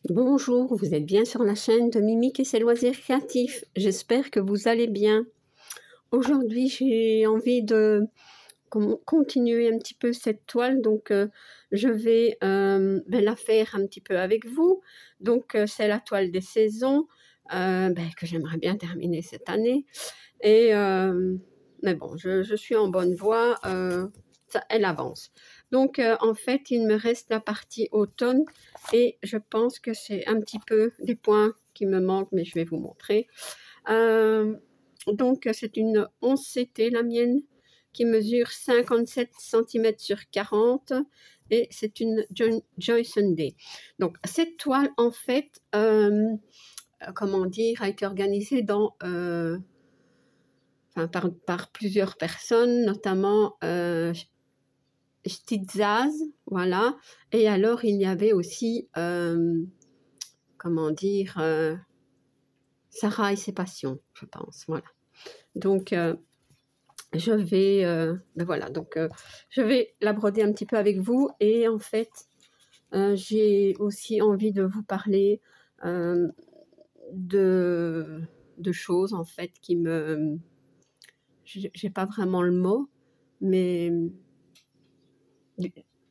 Bonjour, vous êtes bien sur la chaîne de Mimique et ses loisirs créatifs. J'espère que vous allez bien. Aujourd'hui, j'ai envie de continuer un petit peu cette toile, donc je vais la faire un petit peu avec vous. Donc c'est la toile des saisons que j'aimerais bien terminer cette année. Et mais bon, je suis en bonne voie, elle avance. Donc en fait, il me reste la partie automne et je pense que c'est un petit peu des points qui me manquent, mais je vais vous montrer. Donc c'est une 11 CT, la mienne, qui mesure 57 cm sur 40 et c'est une Joy Sunday. Donc cette toile, en fait, comment dire, a été organisée dans... par plusieurs personnes, notamment Stitzaz, voilà. Et alors, il y avait aussi, comment dire, Sarah et ses passions, je pense, voilà. Donc, je vais, voilà, donc je vais la broder un petit peu avec vous. Et en fait, j'ai aussi envie de vous parler de choses, en fait, qui me... J'ai pas vraiment le mot, mais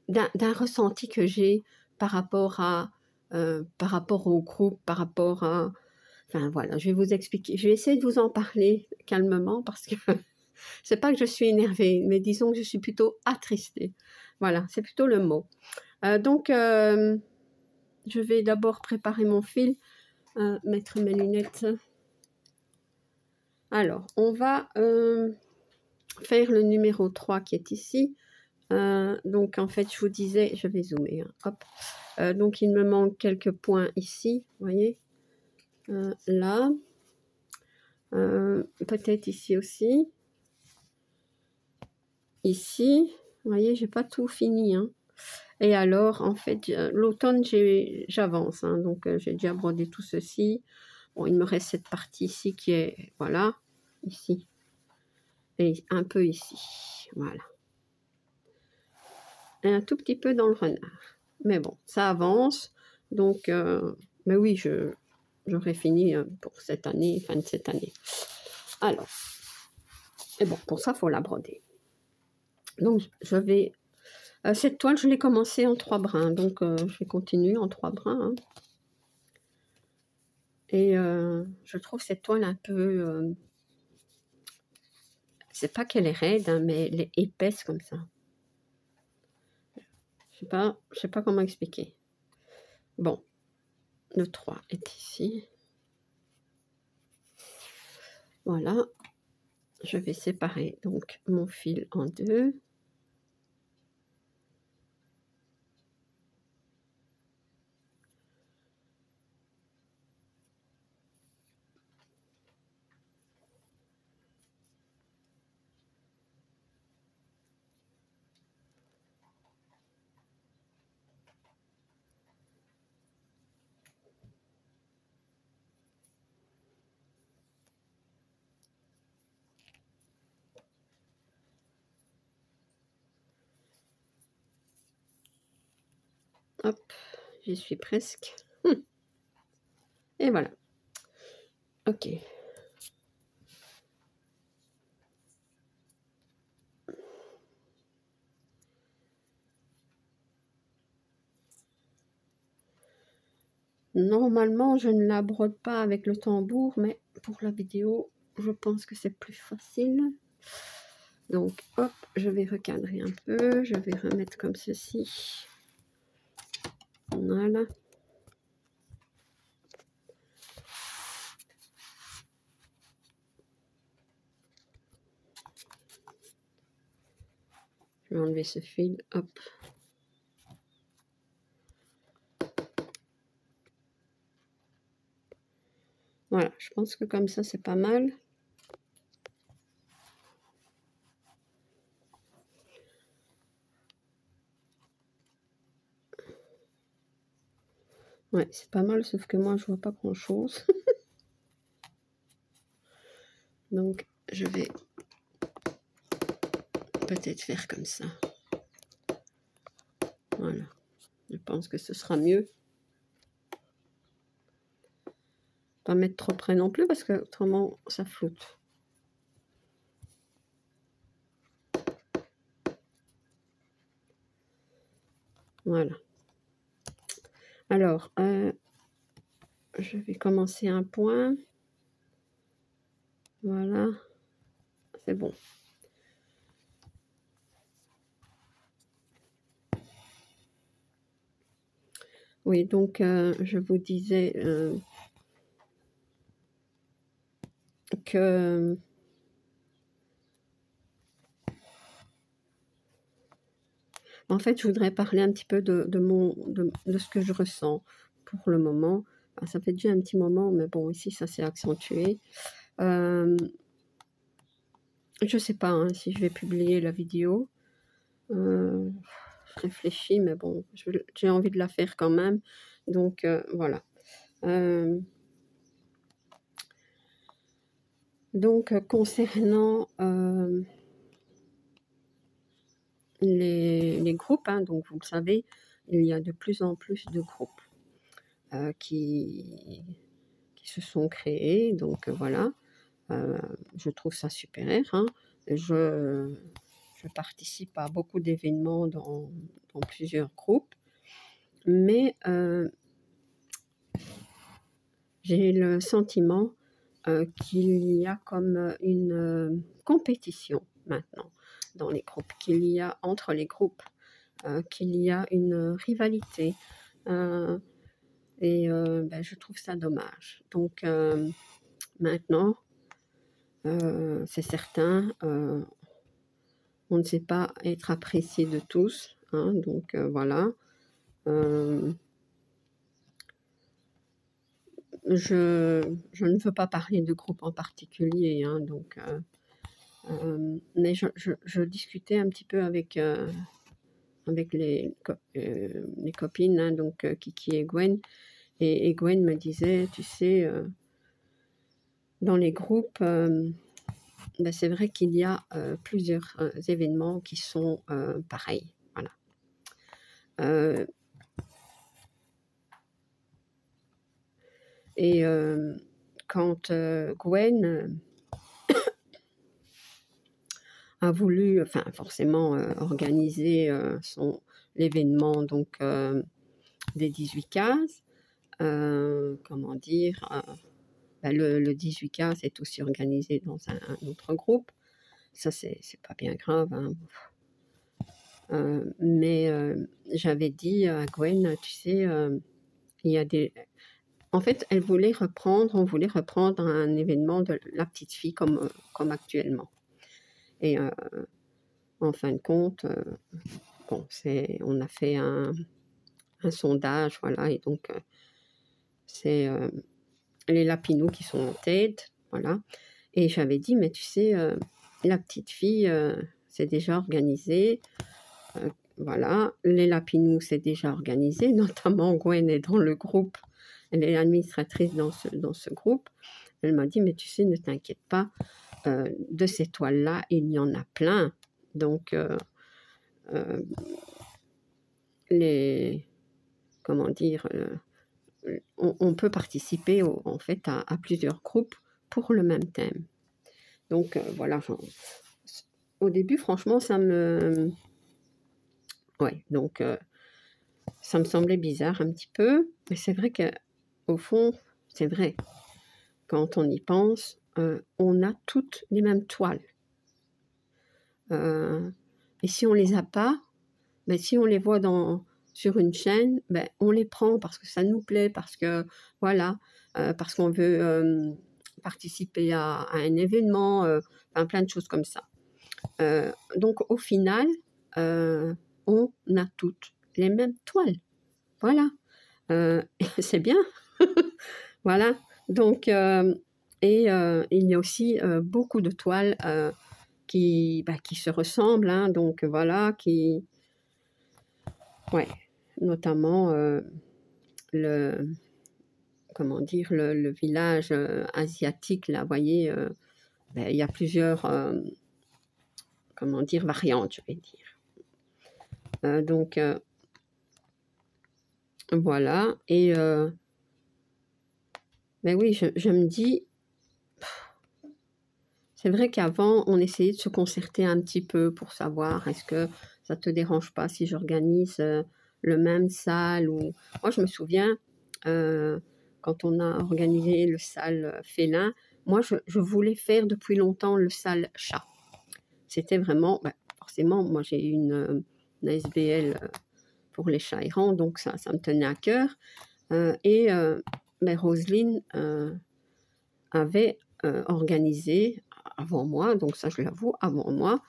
d'un ressenti que j'ai par rapport au groupe, par rapport à... Enfin voilà, je vais vous expliquer. Je vais essayer de vous en parler calmement parce que c'est pas que je suis énervée, mais disons que je suis plutôt attristée. Voilà, c'est plutôt le mot. Donc, je vais d'abord préparer mon fil, mettre mes lunettes. Alors, on va faire le numéro 3 qui est ici. Donc en fait je vous disais, je vais zoomer, hein, hop. Donc il me manque quelques points ici, vous voyez, là, peut-être ici aussi, ici, vous voyez, j'ai pas tout fini, hein. Et alors en fait l'automne j'avance, hein, donc j'ai déjà brodé tout ceci. Bon, il me reste cette partie ici qui est, voilà, ici et un peu ici, voilà, et un tout petit peu dans le renard. Mais bon, ça avance. Donc, mais oui, j'aurai fini pour cette année, fin de cette année. Alors, et bon, pour ça, il faut la broder. Donc, je vais... cette toile, je l'ai commencée en 3 brins. Donc, je vais continuer en 3 brins. Hein. Et je trouve cette toile un peu... c'est pas qu'elle est raide, hein, mais elle est épaisse comme ça. Je sais pas comment expliquer. Bon, le 3 est ici. Voilà. Je vais séparer donc mon fil en 2. Hop, j'y suis presque. Et voilà. Ok. Normalement, je ne la brode pas avec le tambour, mais pour la vidéo, je pense que c'est plus facile. Donc, hop, je vais recadrer un peu. Je vais remettre comme ceci. Voilà. Je vais enlever ce fil. Hop. Voilà, je pense que comme ça, c'est pas mal. Ouais, c'est pas mal, sauf que moi, je vois pas grand-chose. Donc, je vais peut-être faire comme ça. Voilà. Je pense que ce sera mieux. pas mettre trop près non plus parce que autrement ça floute. Voilà. Alors, je vais commencer un point. Voilà, c'est bon. Oui, donc je vous disais que en fait, je voudrais parler un petit peu de ce que je ressens pour le moment. Enfin, ça fait déjà un petit moment, mais bon, ici, ça s'est accentué. Je ne sais pas hein, si je vais publier la vidéo. Je réfléchis, mais bon, j'ai envie de la faire quand même. Donc, voilà. Donc, concernant les groupes, hein, donc vous le savez, il y a de plus en plus de groupes qui se sont créés. Donc, voilà, je trouve ça super. Hein. Je participe à beaucoup d'événements dans plusieurs groupes, mais j'ai le sentiment qu'il y a comme une compétition maintenant dans les groupes, qu'il y a entre les groupes, qu'il y a une rivalité. Et ben, je trouve ça dommage. Donc maintenant, c'est certain, on ne sait pas être apprécié de tous. Hein, donc voilà. Je ne veux pas parler de groupe en particulier, hein, donc, mais je discutais un petit peu avec les copines, hein, donc Kiki et Gwen, et Gwen me disait, tu sais, dans les groupes, ben c'est vrai qu'il y a plusieurs événements qui sont pareils. Voilà. Et quand Gwen a voulu, enfin forcément, organiser l'événement donc des 18 cases, comment dire, ben le 18 cases est aussi organisé dans un autre groupe. Ça, c'est pas bien grave. Hein. Mais j'avais dit à Gwen, tu sais, il y a des... En fait, on voulait reprendre un événement de la petite fille comme actuellement. Et en fin de compte, bon, on a fait un sondage, voilà, et donc c'est les Lapinous qui sont en tête, voilà. Et j'avais dit, mais tu sais, la petite fille, c'est déjà organisé, voilà. Les Lapinous, c'est déjà organisé, notamment Gwen est dans le groupe, elle est administratrice dans ce groupe. Elle m'a dit, mais tu sais, ne t'inquiète pas, de ces toiles-là, il y en a plein. Donc, comment dire, on peut participer en fait à plusieurs groupes pour le même thème. Donc, voilà, au début, franchement, ça me... Ouais, donc, ça me semblait bizarre un petit peu, mais c'est vrai qu'au fond, c'est vrai. Quand on y pense, on a toutes les mêmes toiles. Et si on les a pas, ben, si on les voit sur une chaîne, ben, on les prend parce que ça nous plaît, parce que voilà, parce qu'on veut participer à un événement, enfin, plein de choses comme ça. Donc au final, on a toutes les mêmes toiles. Voilà, c'est bien. Voilà. Donc et il y a aussi beaucoup de toiles qui se ressemblent, hein, donc voilà, ouais, notamment comment dire, le village asiatique, là, vous voyez, ben, il y a plusieurs, comment dire, variantes, je vais dire. Donc, voilà, et Mais oui, je me dis, c'est vrai qu'avant, on essayait de se concerter un petit peu pour savoir est-ce que ça te dérange pas si j'organise le même salle ou... Moi, je me souviens, quand on a organisé le salle félin, moi, je voulais faire depuis longtemps le salle chat. C'était vraiment, forcément, moi, j'ai une ASBL pour les chats errants, donc ça me tenait à cœur. Mais Roselyne avait organisé avant moi, donc ça je l'avoue, avant moi,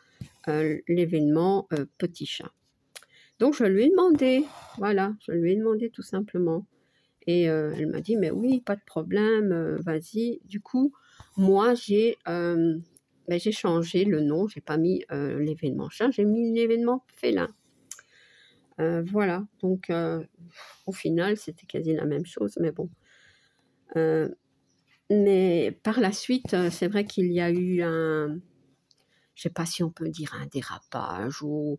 l'événement Petit Chat. Donc je lui ai demandé, voilà, je lui ai demandé tout simplement. Et elle m'a dit, mais oui, pas de problème, vas-y. Du coup, moi j'ai changé le nom, j'ai pas mis l'événement chat, j'ai mis l'événement félin. Voilà, donc au final, c'était quasi la même chose, mais bon. Mais par la suite, c'est vrai qu'il y a eu un, je sais pas si on peut dire un dérapage ou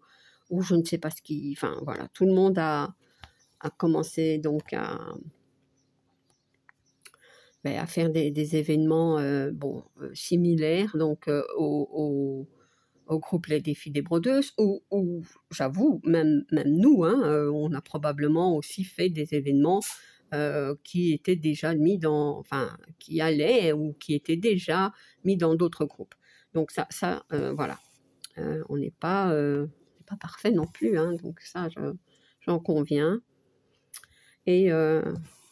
je ne sais pas ce qui, enfin voilà, tout le monde a commencé donc à faire des événements similaires donc au groupe Les Défis des Brodeuses, ou j'avoue, même nous, hein, on a probablement aussi fait des événements qui étaient déjà mis dans, enfin, qui allaient ou qui étaient déjà mis dans d'autres groupes. Donc ça voilà, on n'est pas parfait non plus, hein, donc ça, j'en conviens. Et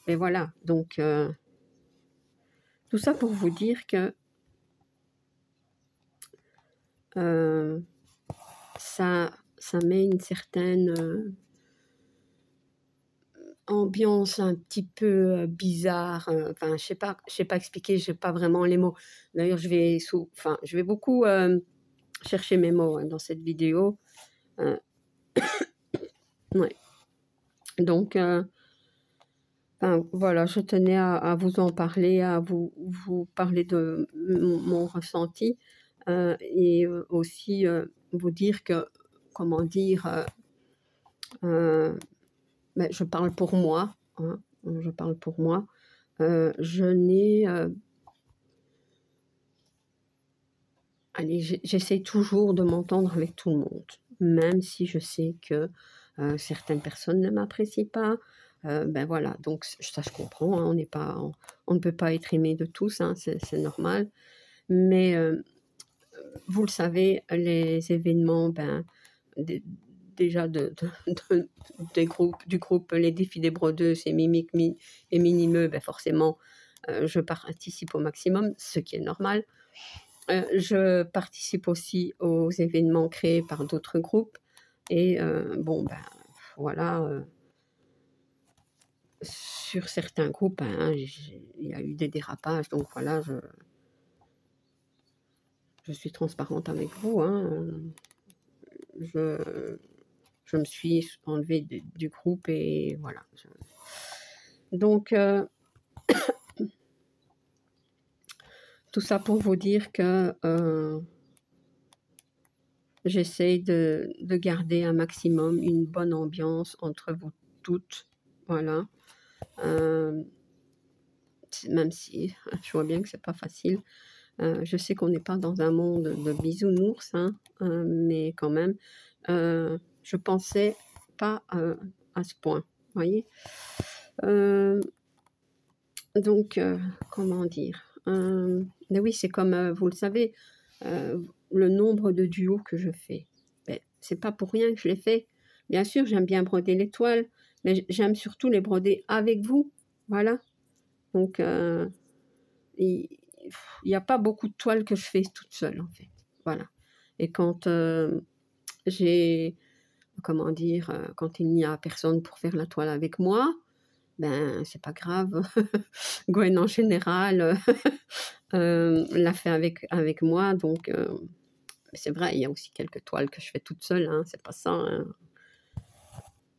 voilà, donc tout ça pour vous dire que ça met une certaine ambiance un petit peu bizarre. Enfin, je sais pas expliquer, j'ai pas vraiment les mots. D'ailleurs, je vais beaucoup chercher mes mots hein, dans cette vidéo. Ouais. Donc, voilà, je tenais à vous en parler, à vous parler de mon ressenti et aussi vous dire que, comment dire, je parle pour moi, hein, je parle pour moi. Je n'ai... allez, j'essaie toujours de m'entendre avec tout le monde, même si je sais que certaines personnes ne m'apprécient pas. Voilà, donc ça je comprends, hein, on ne peut pas être aimé de tous, hein, c'est normal. Mais vous le savez, les événements, déjà du groupe Les Défis des Brodeuses et Mimiques et Minimeux, forcément, je participe au maximum, ce qui est normal. Je participe aussi aux événements créés par d'autres groupes. Et voilà, sur certains groupes, il y a eu des dérapages. Donc voilà, je suis transparente avec vous. Hein. Je me suis enlevée du groupe et voilà. Donc, tout ça pour vous dire que j'essaie de garder un maximum une bonne ambiance entre vous toutes. Voilà. Même si je vois bien que c'est pas facile. Je sais qu'on n'est pas dans un monde de bisounours, hein, mais quand même, je pensais pas à ce point, voyez. Donc, comment dire, mais oui, c'est comme, vous le savez, le nombre de duos que je fais. C'est pas pour rien que je les fais. Bien sûr, j'aime bien broder les toiles, mais j'aime surtout les broder avec vous, voilà. Donc, il n'y a pas beaucoup de toiles que je fais toute seule, en fait. Voilà. Et quand j'ai, comment dire, quand il n'y a personne pour faire la toile avec moi, c'est pas grave. Gwen, en général, l'a fait avec moi. Donc, c'est vrai, il y a aussi quelques toiles que je fais toute seule. Hein, c'est pas ça. Hein.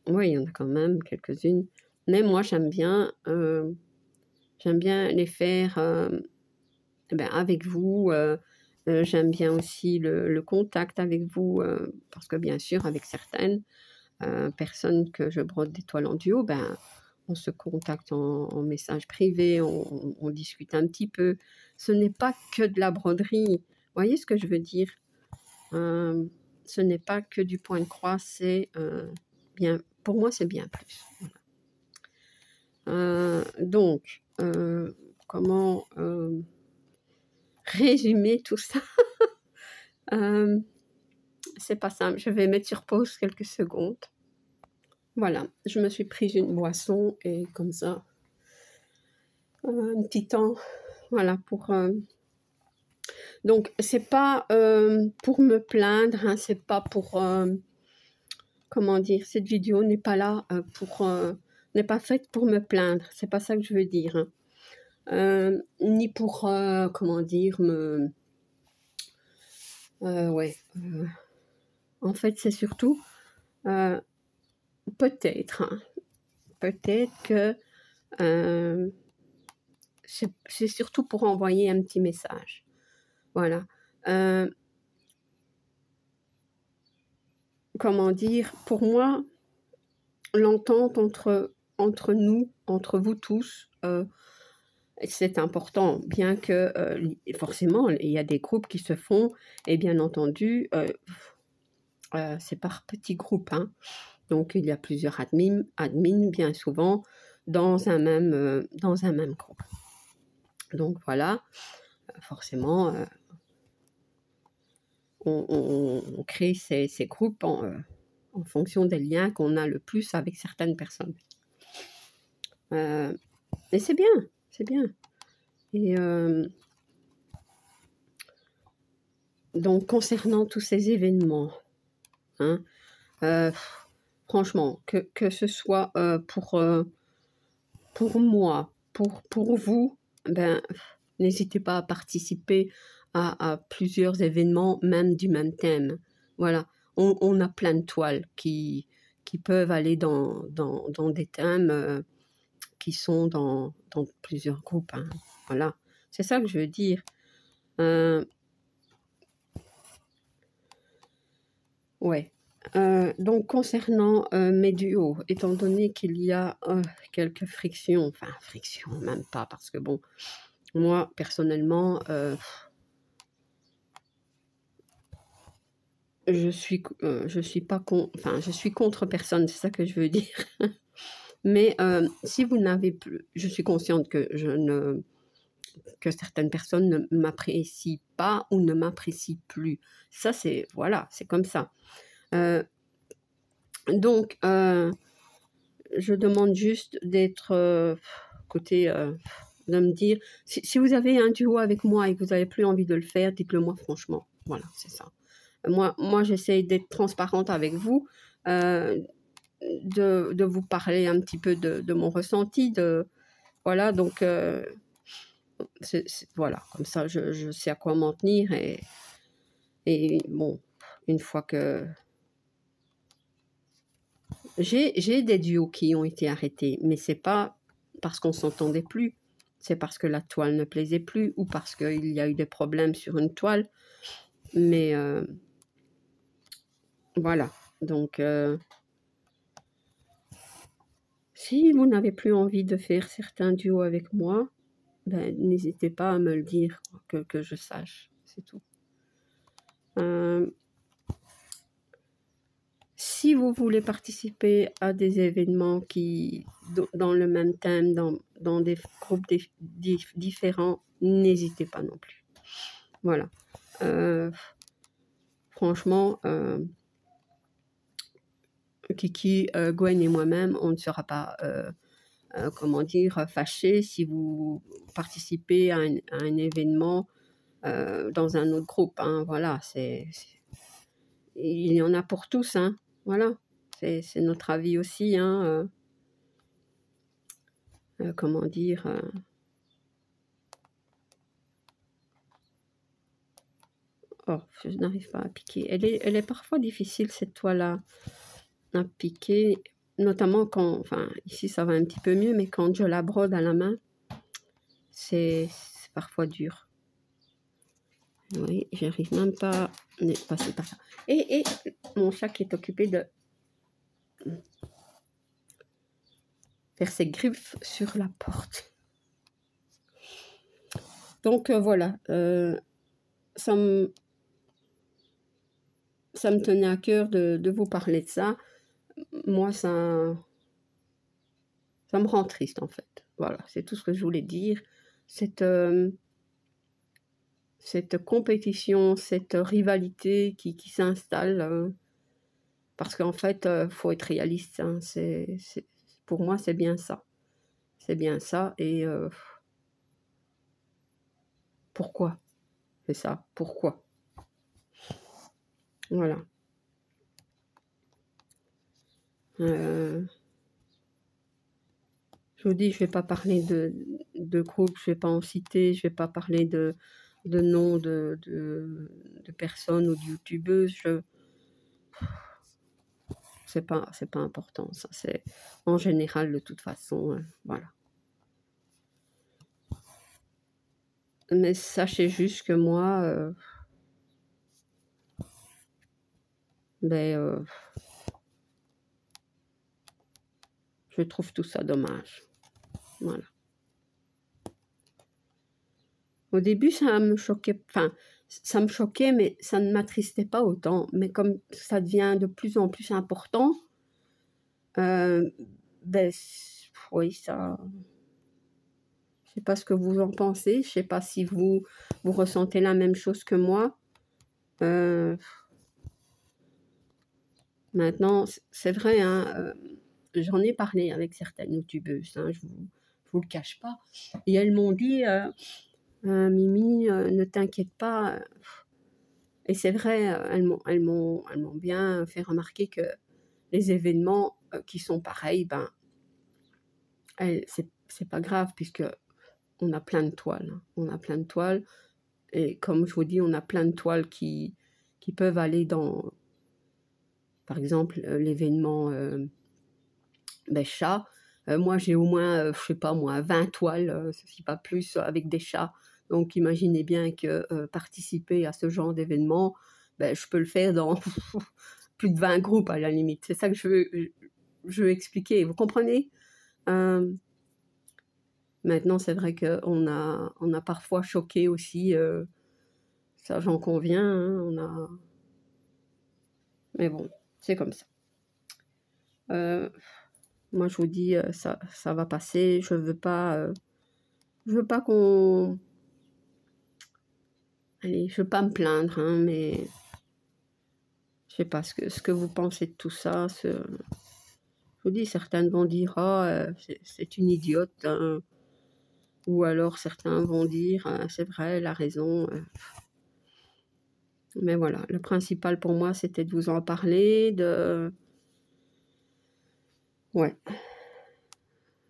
Oui, il y en a quand même quelques-unes. Mais moi, j'aime bien les faire avec vous. J'aime bien aussi le contact avec vous. Parce que bien sûr, avec certaines personnes que je brode des toiles en duo, on se contacte en message privé, on discute un petit peu. Ce n'est pas que de la broderie. Vous voyez ce que je veux dire? Ce n'est pas que du point de croix, c'est bien, pour moi, c'est bien plus. Donc, comment résumer tout ça? C'est pas simple. Je vais mettre sur pause quelques secondes. Voilà, je me suis prise une boisson et comme ça, un petit temps, voilà, pour... Donc, c'est pas pour me plaindre, hein, c'est pas pour... comment dire, cette vidéo n'est pas là pour... n'est pas faite pour me plaindre, c'est pas ça que je veux dire. Hein. Ni pour, comment dire, me... ouais. En fait, c'est surtout... peut-être, hein, peut-être que... c'est surtout pour envoyer un petit message. Voilà. Comment dire, pour moi, l'entente entre nous, entre vous tous, c'est important, bien que forcément, il y a des groupes qui se font, et bien entendu, c'est par petits groupes. Hein. Donc, il y a plusieurs admins bien souvent, dans un même groupe. Donc, voilà, forcément... on crée ces groupes en fonction des liens qu'on a le plus avec certaines personnes. Et c'est bien, c'est bien. Et donc, concernant tous ces événements, hein, franchement, que ce soit pour moi, pour vous, ben, n'hésitez pas à participer à plusieurs événements, même du même thème. Voilà, on a plein de toiles qui peuvent aller dans des thèmes qui sont dans plusieurs groupes. Hein. Voilà, c'est ça que je veux dire. Ouais. Donc, concernant mes duos, étant donné qu'il y a quelques frictions, enfin, frictions, même pas, parce que bon, moi, personnellement, je suis pas enfin, je suis contre personne, c'est ça que je veux dire. Mais si vous n'avez plus, je suis consciente que que certaines personnes ne m'apprécient pas ou ne m'apprécient plus. Ça, c'est, voilà, c'est comme ça. Donc, je demande juste d'être côté, de me dire, si vous avez un duo avec moi et que vous n'avez plus envie de le faire, dites-le moi franchement. Voilà, c'est ça. Moi j'essaie d'être transparente avec vous, de vous parler un petit peu de mon ressenti, voilà, donc voilà, comme ça je sais à quoi m'en tenir et bon, une fois que j'ai des duos qui ont été arrêtés, mais c'est pas parce qu'on s'entendait plus, c'est parce que la toile ne plaisait plus ou parce qu'il y a eu des problèmes sur une toile, mais voilà, donc si vous n'avez plus envie de faire certains duos avec moi, ben, n'hésitez pas à me le dire, que je sache, c'est tout. Si vous voulez participer à des événements dans le même thème, dans des groupes différents, n'hésitez pas non plus. Voilà. Franchement, Kiki, Gwen et moi-même, on ne sera pas, comment dire, fâchés si vous participez à un événement dans un autre groupe. Hein, voilà, il y en a pour tous. Hein, voilà, c'est notre avis aussi. Hein, comment dire... Oh, je n'arrive pas à piquer. Elle est parfois difficile, cette toile-là, à piquer, notamment quand, enfin, ici ça va un petit peu mieux, mais quand je la brode à la main, c'est parfois dur. Oui, j'arrive même pas à passer par ça. Et mon chat qui est occupé de... faire ses griffes sur la porte. Donc voilà, ça me tenait à cœur de vous parler de ça. Moi, ça me rend triste en fait. Voilà, c'est tout ce que je voulais dire. Cette compétition, cette rivalité qui s'installe, parce qu'en fait, faut être réaliste. Hein, pour moi, c'est bien ça. C'est bien ça. Et pourquoi? C'est ça. Pourquoi? Voilà. Je vous dis, je vais pas parler de groupe, je vais pas en citer, je vais pas parler de noms de personnes ou de youtubeuses. C'est pas important, ça. C'est en général, de toute façon, voilà. Mais sachez juste que moi, je trouve tout ça dommage. Voilà. Au début, ça me choquait, enfin, ça me choquait, mais ça ne m'attristait pas autant. Mais comme ça devient de plus en plus important, oui, ça... Je sais pas ce que vous en pensez, je sais pas si vous ressentez la même chose que moi. Maintenant, c'est vrai, hein, j'en ai parlé avec certaines youtubeuses, hein, je vous le cache pas, et elles m'ont dit... Mimi, ne t'inquiète pas. Et c'est vrai, elles m'ont bien fait remarquer que les événements qui sont pareils, ben, c'est pas grave, puisque on a plein de toiles. Hein. On a plein de toiles. Et comme je vous dis, on a plein de toiles qui peuvent aller dans, par exemple, l'événement chat. Moi, j'ai au moins, je sais pas moi, 20 toiles, si pas plus, avec des chats. Donc, imaginez bien que participer à ce genre d'événement, je peux le faire dans plus de 20 groupes à la limite. C'est ça que je veux expliquer. Vous comprenez? Maintenant, c'est vrai qu'on a parfois choqué aussi. Ça, j'en conviens. Hein, mais bon, c'est comme ça. Moi, je vous dis, ça va passer. Je veux pas qu'on... Allez, je veux pas me plaindre, hein, mais je sais pas ce que vous pensez de tout ça. Je vous dis, certaines vont dire, c'est une idiote, hein. Ou alors certains vont dire, c'est vrai, elle a raison. Mais voilà, le principal pour moi, c'était de vous en parler, ouais.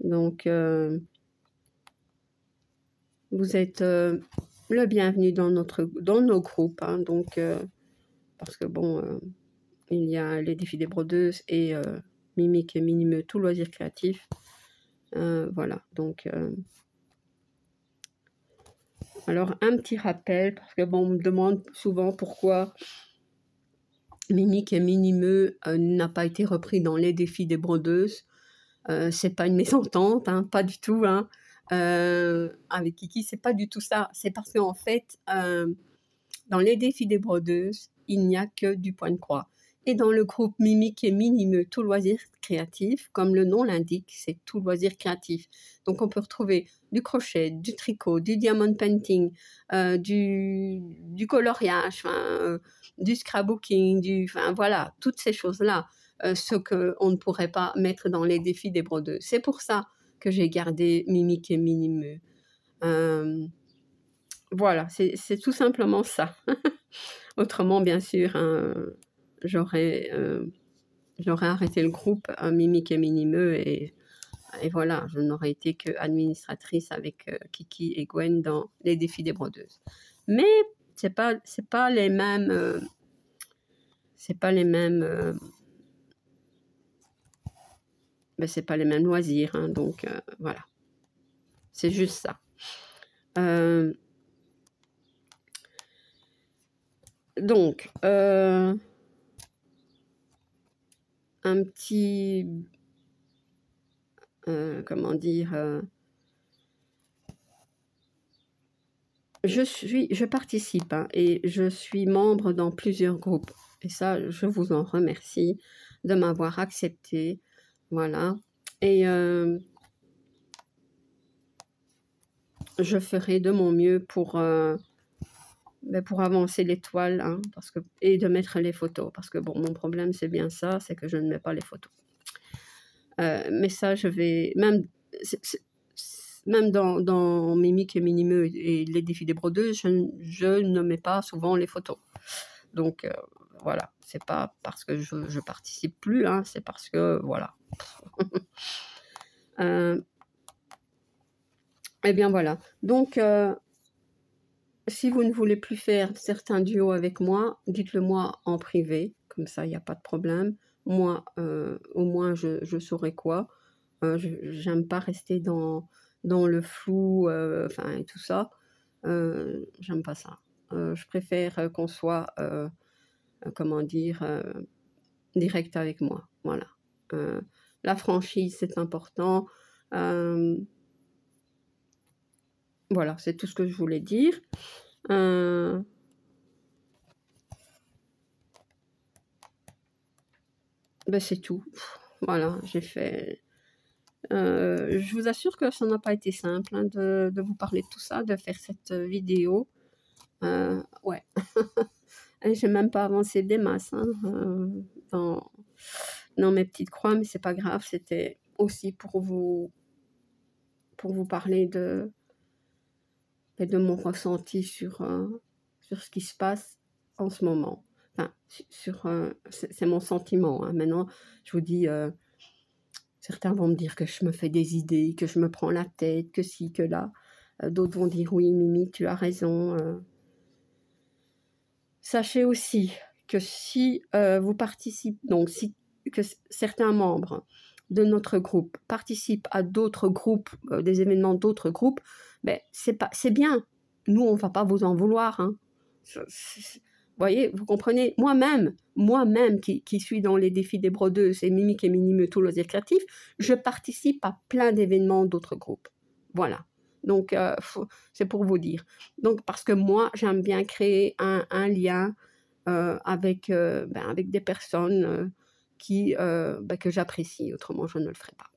Donc, vous êtes le bienvenu dans nos groupes, hein, donc, parce que bon, il y a les défis des brodeuses et Mimique et Minimeux, tout loisir créatif. Voilà, donc... alors, un petit rappel, parce que bon, on me demande souvent pourquoi Mimique et Minimeux n'a pas été repris dans les défis des brodeuses. C'est pas une mésentente, hein, pas du tout. Hein. Avec Kiki, c'est pas du tout ça. C'est parce qu'en fait, dans les défis des brodeuses, il n'y a que du point de croix. Et dans le groupe Mimique et Minimeux, tout loisir créatif, comme le nom l'indique, c'est tout loisir créatif. Donc on peut retrouver du crochet, du tricot, du diamond painting, du coloriage, du scrapbooking, voilà, toutes ces choses-là, ce qu'on ne pourrait pas mettre dans les défis des brodeuses. C'est pour ça que j'ai gardé Mimique et Minimeux. Voilà, c'est tout simplement ça. Autrement, bien sûr, hein, j'aurais arrêté le groupe Mimique et Minimeux et voilà, je n'aurais été qu'administratrice avec Kiki et Gwen dans les défis des brodeuses. Mais c'est pas les mêmes, c'est pas les mêmes loisirs, hein, donc voilà. C'est juste ça. Donc, un comment dire, je participe hein, et je suis membre dans plusieurs groupes. Et ça, je vous en remercie de m'avoir accepté. Voilà. Et je ferai de mon mieux pour avancer l'étoile hein, et de mettre les photos. Parce que bon, mon problème, c'est bien ça, c'est que je ne mets pas les photos. Mais ça, je vais... Même dans Mimique et Minimeux et les défis des brodeuses, je ne mets pas souvent les photos. Donc, voilà. C'est pas parce que je participe plus, hein, c'est parce que, voilà. Eh bien, voilà. Donc, si vous ne voulez plus faire certains duos avec moi, dites-le moi en privé. Comme ça, il n'y a pas de problème. Moi, au moins, je saurai quoi. J'aime pas rester dans le flou, enfin, et tout ça. J'aime pas ça. Je préfère qu'on soit, comment dire, direct avec moi. Voilà. La franchise, c'est important. Voilà, c'est tout ce que je voulais dire. Ben c'est tout. Voilà, j'ai fait... je vous assure que ça n'a pas été simple hein, de vous parler de tout ça, de faire cette vidéo. Ouais. J'ai même pas avancé des masses hein, dans mes petites croix, mais c'est pas grave. C'était aussi pour vous parler de mon ressenti sur ce qui se passe en ce moment. Enfin, c'est mon sentiment. Hein. Maintenant, je vous dis, certains vont me dire que je me fais des idées, que je me prends la tête, que ci, que là. D'autres vont dire, oui, Mimi, tu as raison. Sachez aussi que si vous participez, donc que certains membres de notre groupe participent à d'autres groupes, des événements d'autres groupes, ben, c'est bien. Nous, on ne va pas vous en vouloir. Hein. Vous voyez, vous comprenez, moi-même qui suis dans les défis des brodeuses et Mimique et Minimeux, tout loisir créatif, je participe à plein d'événements d'autres groupes. Voilà. Donc, c'est pour vous dire. Donc, parce que moi, j'aime bien créer un lien avec des personnes que j'apprécie. Autrement, je ne le ferai pas.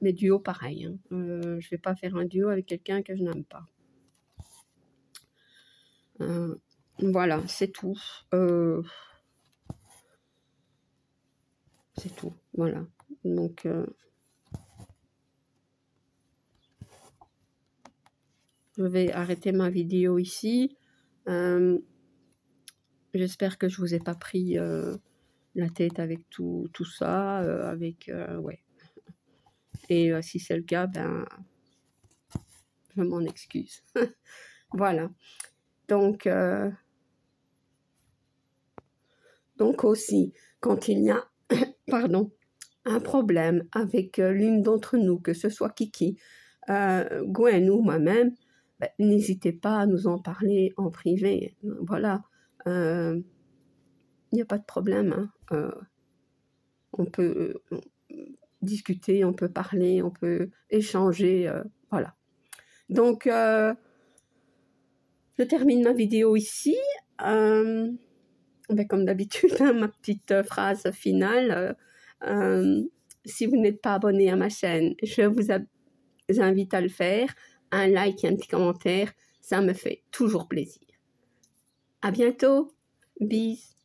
Les duos, pareil. Hein. Je ne vais pas faire un duo avec quelqu'un que je n'aime pas. Voilà, c'est tout. C'est tout, voilà. Donc, je vais arrêter ma vidéo ici. J'espère que je vous ai pas pris la tête avec tout ça, ouais. Et si c'est le cas, ben, je m'en excuse. Voilà. Donc aussi, quand il y a, pardon, un problème avec l'une d'entre nous, que ce soit Kiki, Gwen ou moi-même, ben, n'hésitez pas à nous en parler en privé. Voilà. Il n'y a pas de problème. Hein. On peut discuter, on peut parler, on peut échanger. Voilà. Donc, je termine ma vidéo ici. Ben, comme d'habitude, hein, ma petite phrase finale. Si vous n'êtes pas abonné à ma chaîne, je vous invite à le faire. Un like et un petit commentaire, ça me fait toujours plaisir. À bientôt. Bis.